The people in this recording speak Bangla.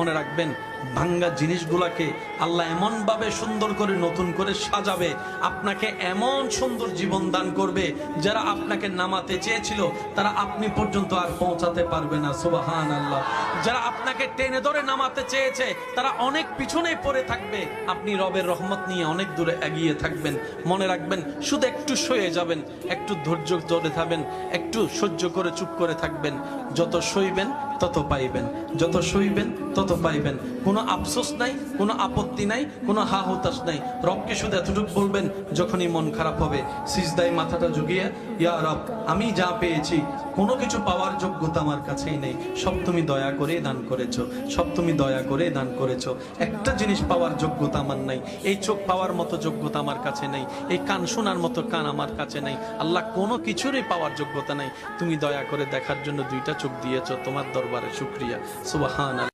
মনে রাখবেন, ভাঙ্গা জিনিসগুলাকে আল্লাহ এমনভাবে সুন্দর করে নতুন করে সাজাবে, আপনাকে এমন সুন্দর জীবন দান করবে, যারা আপনাকে নামাতে চেয়েছিল তারা আপনি পর্যন্ত আর পৌঁছাতে পারবে না। সুবহানাল্লাহ। যারা আপনাকে টেনে ধরে নামাতে চেয়েছে তারা অনেক পিছনে পড়ে থাকবে, আপনি রবের রহমত নিয়ে অনেক দূরে এগিয়ে থাকবেন। মনে রাখবেন, শুধু একটু সয়ে যাবেন, একটু ধৈর্য ধরে থাকবেন, একটু সহ্য করে চুপ করে থাকবেন। যত সইবেন তত পাইবেন, যত সইবেন তত পাইবেন। কোনো আফসোস নাই, কোনো আপত্তি নাই, কোনো হা হতাশ নাই। রবকে শুধু এতটুকু বলবেন, যখনই মন খারাপ হবে সিজদায় মাথাটা ঝুঁকিয়ে, ইয়া রব, আমি যা পেয়েছি কোনো কিছু পাওয়ার যোগ্যতা আমার কাছেই নেই, সব তুমি দয়া করে দান করেছো, সব তুমি দয়া করে দান করেছো। একটা জিনিস পাওয়ার যোগ্যতা আমার নাই, এই চোখ পাওয়ার মতো যোগ্যতা আমার কাছে নেই, এই কান শোনার মতো কান আমার কাছে নেই। আল্লাহ, কোনো কিছুরই পাওয়ার যোগ্যতা নাই, তুমি দয়া করে দেখার জন্য দুইটা চোখ দিয়েছো, তোমার দরবারে শুকরিয়া। সুবহানাল্লাহ।